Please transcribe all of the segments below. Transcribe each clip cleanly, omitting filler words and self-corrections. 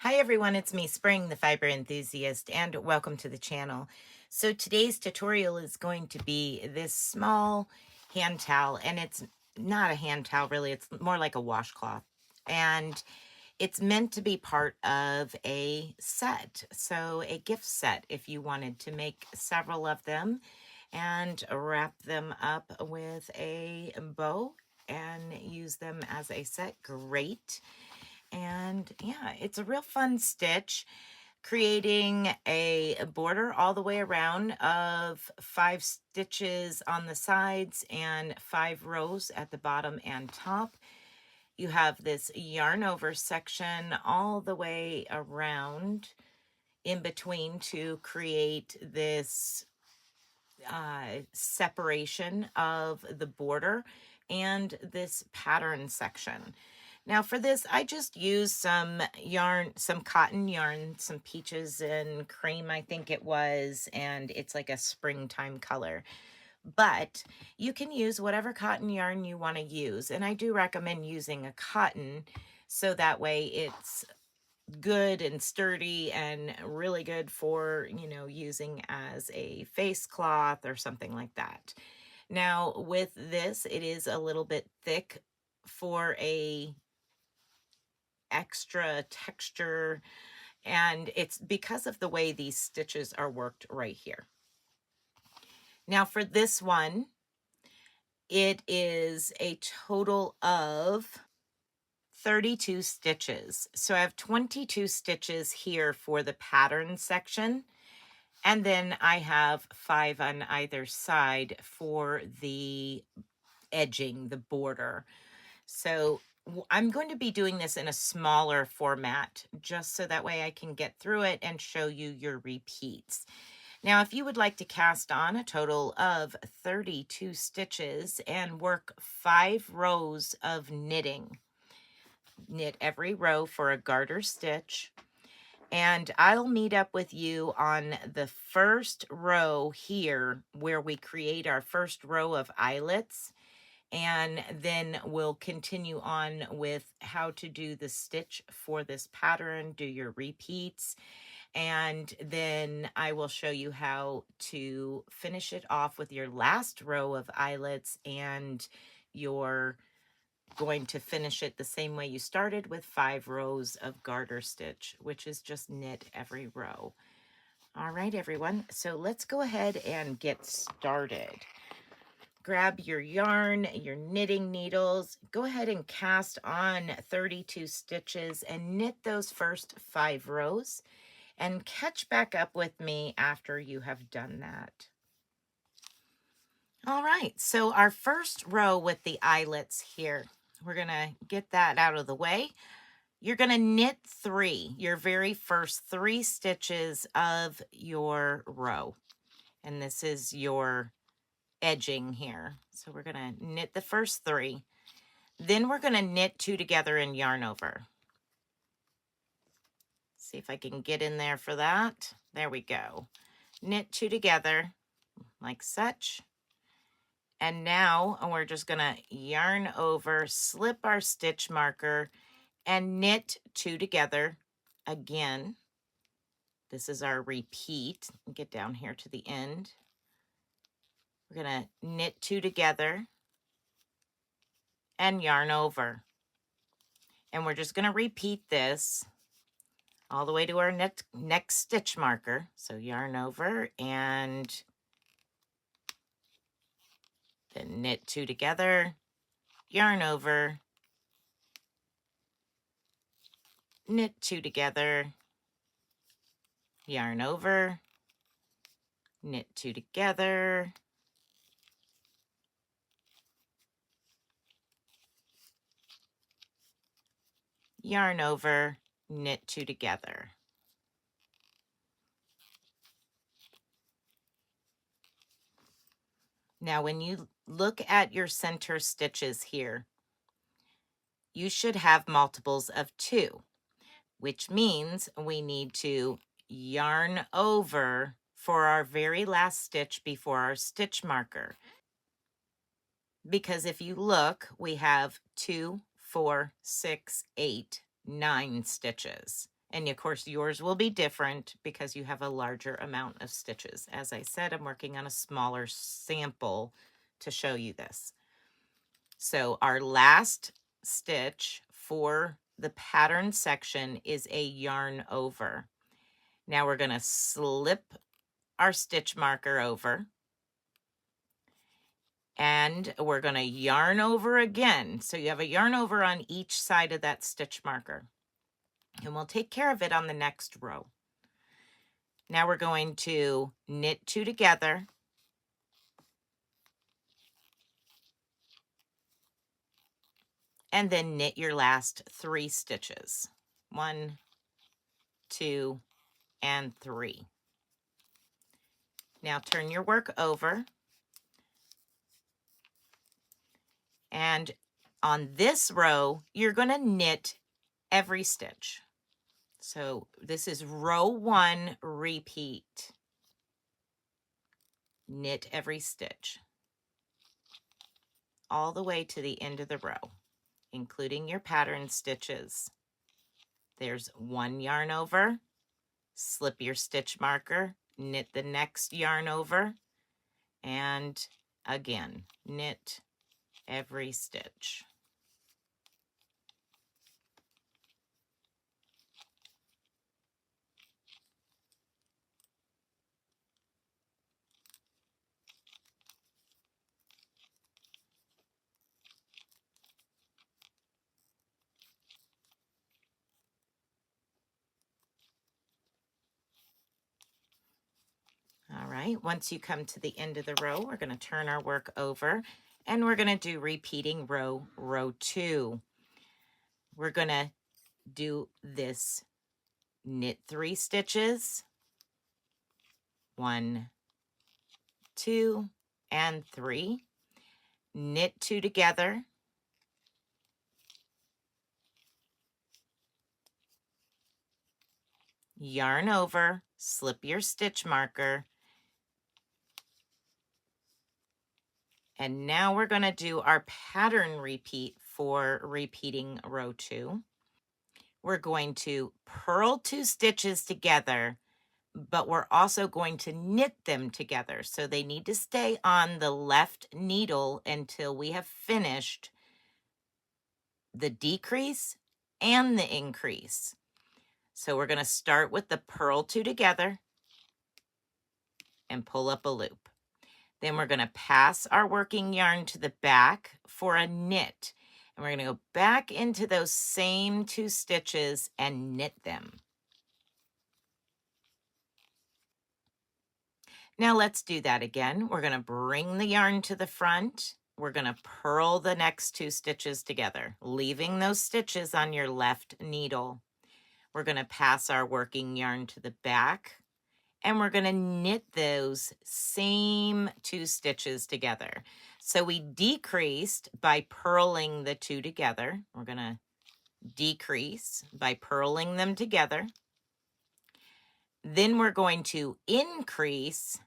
Hi everyone, it's me, Spring, the fiber enthusiast, and welcome to the channel. So today's tutorial is going to be this small hand towel, and it's not a hand towel really, it's more like a washcloth. And it's meant to be part of a set, so a gift set if you wanted to make several of them and wrap them up with a bow and use them as a set, great. And yeah, it's a real fun stitch, creating a border all the way around of 5 stitches on the sides and 5 rows at the bottom and top. You have this yarn over section all the way around in between to create this separation of the border and this pattern section. Now for this, I just used some yarn, some cotton yarn, some peaches and cream, I think it was, and it's like a springtime color. But you can use whatever cotton yarn you want to use. And I do recommend using a cotton so that way it's good and sturdy and really good for, using as a face cloth or something like that. Now with this, it is a little bit thick for a extra texture, and it's because of the way these stitches are worked right here. Now for this one, it is a total of 32 stitches. So I have 22 stitches here for the pattern section, and then I have 5 on either side for the edging, the border. So I'm going to be doing this in a smaller format, just so that way I can get through it and show you your repeats. Now, if you would like to cast on a total of 32 stitches and work 5 rows of knitting, knit every row for a garter stitch, and I'll meet up with you on the first row here where we create our first row of eyelets, and then we'll continue on with how to do the stitch for this pattern, do your repeats, and then I will show you how to finish it off with your last row of eyelets, and you're going to finish it the same way you started with 5 rows of garter stitch, which is just knit every row. All right, everyone, so let's go ahead and get started. Grab your yarn, your knitting needles, go ahead and cast on 32 stitches and knit those first 5 rows, and catch back up with me after you have done that. All right, so our first row with the eyelets here, we're gonna get that out of the way. You're gonna knit 3, your very first 3 stitches of your row. And this is your edging here. So we're gonna knit the first 3. Then we're gonna knit 2 together and yarn over. See if I can get in there for that. There we go. Knit 2 together like such. And now we're just gonna yarn over, slip our stitch marker, and knit 2 together again. This is our repeat. Get down here to the end. We're gonna knit 2 together and yarn over. And we're just gonna repeat this all the way to our next stitch marker. So yarn over and then knit 2 together, yarn over, knit 2 together, yarn over, knit 2 together, yarn over, knit 2 together. Now when you look at your center stitches here, you should have multiples of 2, which means we need to yarn over for our very last stitch before our stitch marker. Because if you look, we have 2, 4, 6, 8, 9 stitches. And of course, yours will be different because you have a larger amount of stitches. As I said, I'm working on a smaller sample to show you this. So our last stitch for the pattern section is a yarn over. Now we're going to slip our stitch marker over, and we're going to yarn over again. So you have a yarn over on each side of that stitch marker, and we'll take care of it on the next row. Now we're going to knit 2 together, and then knit your last 3 stitches. 1, 2, and 3. Now turn your work over, and on this row, you're going to knit every stitch. So this is row 1, repeat. Knit every stitch all the way to the end of the row, including your pattern stitches. There's 1 yarn over, slip your stitch marker, knit the next yarn over, and again, knit every stitch. All right, once you come to the end of the row, we're going to turn our work over, and we're going to do repeating row 2. We're going to do this knit 3 stitches, 1, 2, and 3, knit 2 together, yarn over, slip your stitch marker, and now we're going to do our pattern repeat for repeating row 2. We're going to purl 2 stitches together, but we're also going to knit them together. So they need to stay on the left needle until we have finished the decrease and the increase. So we're going to start with the purl 2 together and pull up a loop. Then we're going to pass our working yarn to the back for a knit. And we're going to go back into those same 2 stitches and knit them. Now let's do that again. We're going to bring the yarn to the front. We're going to purl the next 2 stitches together, leaving those stitches on your left needle. We're going to pass our working yarn to the back, and we're going to knit those same 2 stitches together. So we decreased by purling the 2 together. We're going to decrease by purling them together. Then we're going to increase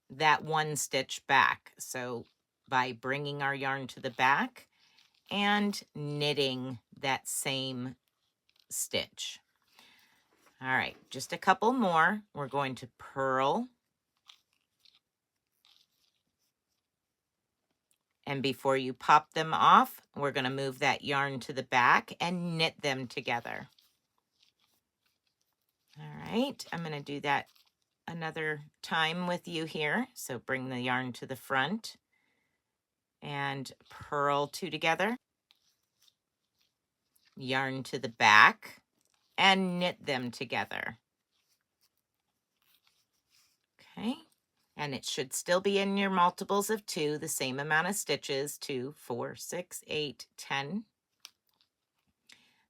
that 1 stitch back. So by bringing our yarn to the back and knitting that same stitch. All right, just a couple more. We're going to purl. And before you pop them off, we're going to move that yarn to the back and knit them together. All right, I'm going to do that another time with you here. So bring the yarn to the front and purl 2 together, yarn to the back, and knit them together. Okay, and it should still be in your multiples of 2, the same amount of stitches, 2, 4, 6, 8, 10.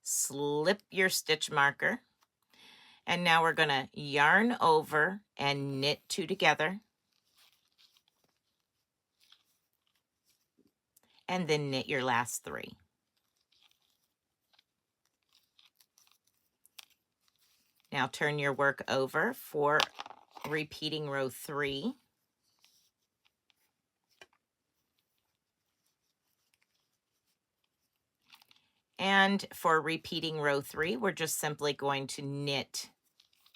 Slip your stitch marker, and now we're going to yarn over and knit 2 together, and then knit your last 3. Now turn your work over for repeating row 3. And for repeating row 3, we're just simply going to knit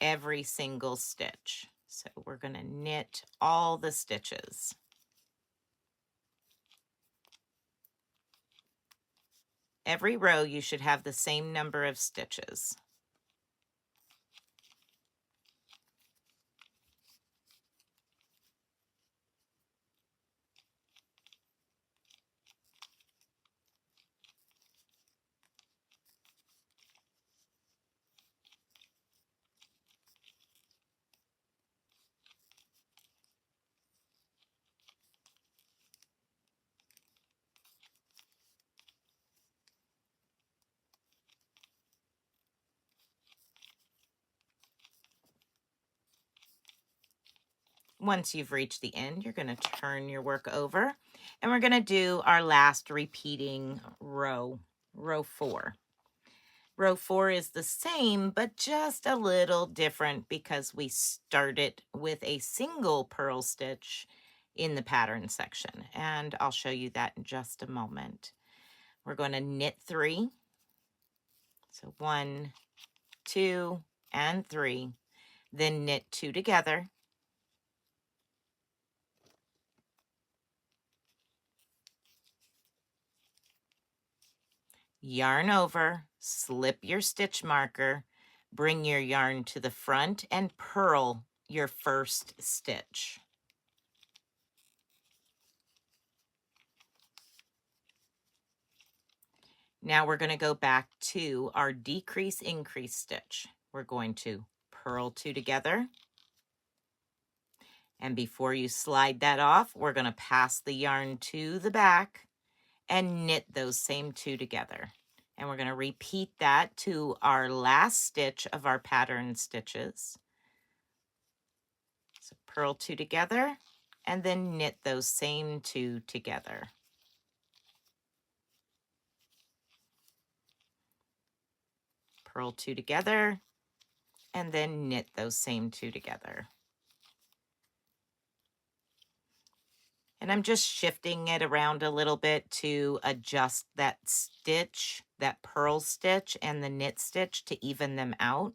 every single stitch. So we're going to knit all the stitches. Every row you should have the same number of stitches. Once you've reached the end, you're going to turn your work over, and we're going to do our last repeating row, row 4. Row 4 is the same, but just a little different because we started with a single purl stitch in the pattern section, and I'll show you that in just a moment. We're going to knit 3. So 1, 2, and 3. Then knit 2 together. Yarn over, slip your stitch marker, bring your yarn to the front and purl your first stitch. Now we're going to go back to our decrease increase stitch. We're going to purl 2 together. And before you slide that off, we're going to pass the yarn to the back and knit those same 2 together. And we're going to repeat that to our last stitch of our pattern stitches. So purl 2 together and then knit those same 2 together. Purl 2 together and then knit those same 2 together. And I'm just shifting it around a little bit to adjust that stitch, that purl stitch and the knit stitch to even them out.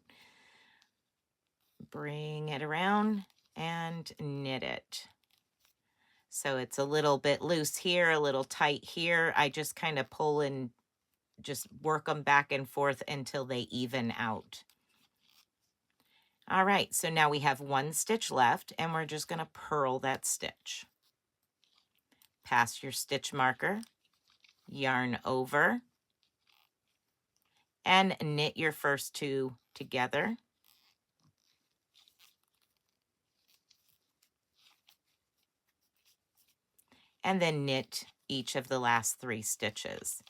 Bring it around and knit it. So it's a little bit loose here, a little tight here. I just kind of pull and just work them back and forth until they even out. All right, so now we have 1 stitch left and we're just going to purl that stitch. Pass your stitch marker, yarn over, and knit your first 2 together. And then knit each of the last 3 stitches.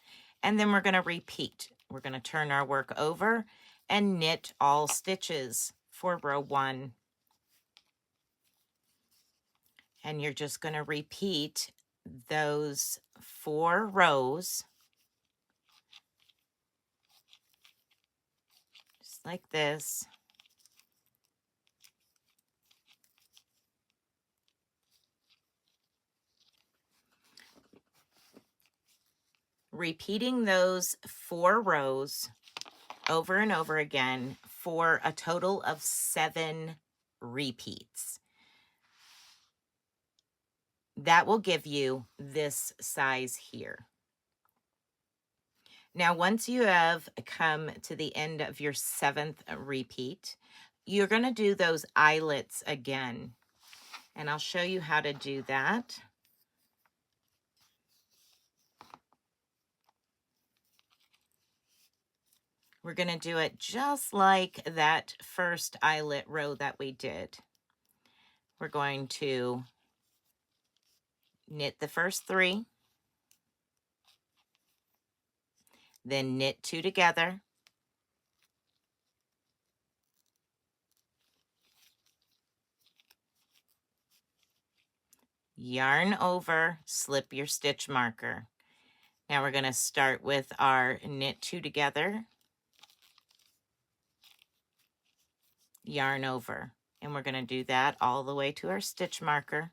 And then we're going to repeat. We're going to turn our work over and knit all stitches for row 1. And you're just going to repeat those 4 rows, just like this. Repeating those 4 rows over and over again for a total of 7 repeats. That will give you this size here. Now, once you have come to the end of your 7th repeat, you're going to do those eyelets again. And I'll show you how to do that. We're going to do it just like that first eyelet row that we did. We're going to knit the first 3, then knit 2 together, yarn over, slip your stitch marker. Now we're going to start with our knit 2 together, yarn over, and we're going to do that all the way to our stitch marker.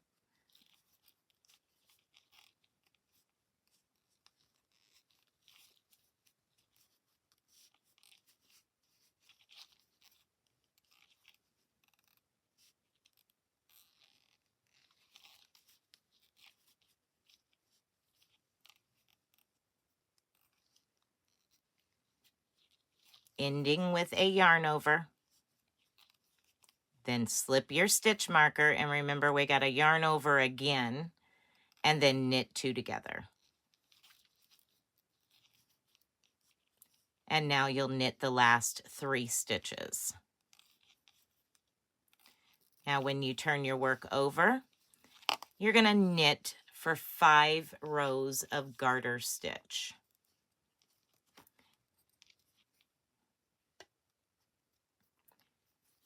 ending with a yarn over. Then slip your stitch marker, and remember we got a yarn over again, and then knit 2 together. And now you'll knit the last 3 stitches. Now when you turn your work over, you're going to knit for 5 rows of garter stitch.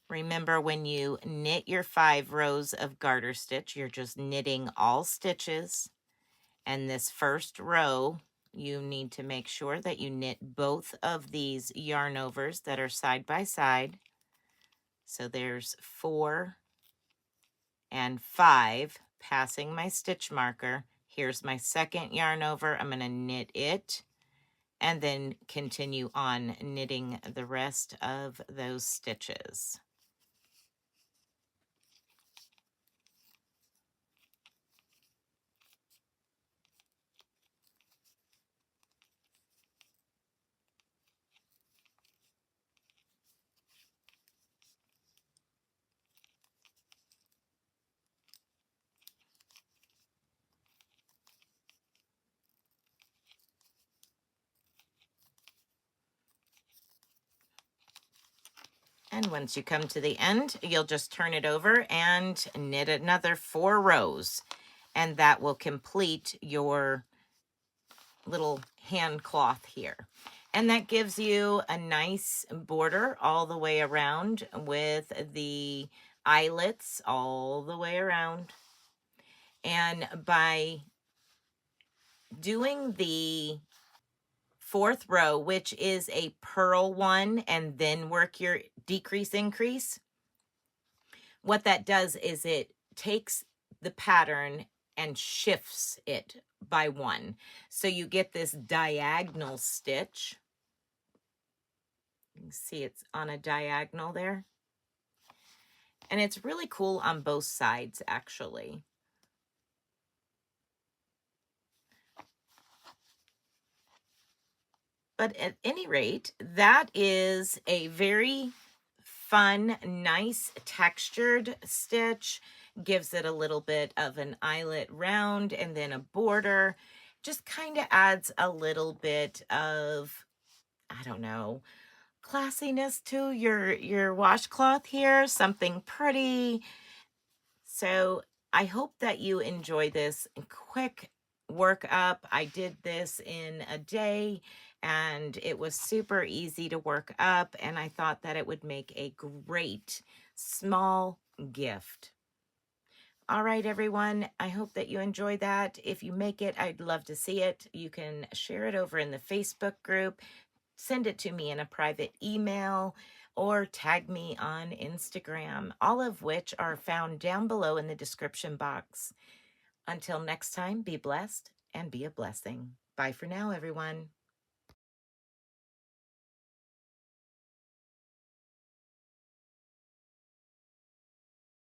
Remember, when you knit your 5 rows of garter stitch, you're just knitting all stitches. And this first row, you need to make sure that you knit both of these yarn overs that are side by side. So there's 4 and 5, passing my stitch marker. Here's my second yarn over. I'm going to knit it and then continue on knitting the rest of those stitches. And once you come to the end, you'll just turn it over and knit another 4 rows. And that will complete your little hand cloth here. And that gives you a nice border all the way around with the eyelets all the way around. And by doing the 4th row, which is a purl one, and then work your decrease increase, what that does is it takes the pattern and shifts it by 1. So you get this diagonal stitch. You can see it's on a diagonal there. And it's really cool on both sides, actually. But at any rate, that is a very fun, nice textured stitch. Gives it a little bit of an eyelet round and then a border. Just kind of adds a little bit of, I don't know, classiness to your washcloth here. Something pretty. So I hope that you enjoy this quick workup. I did this in a day and it was super easy to work up, and I thought that it would make a great small gift. All right, everyone, I hope that you enjoyed that. If you make it, I'd love to see it. You can share it over in the Facebook group, send it to me in a private email, or tag me on Instagram, all of which are found down below in the description box. Until next time, be blessed and be a blessing. Bye for now, everyone.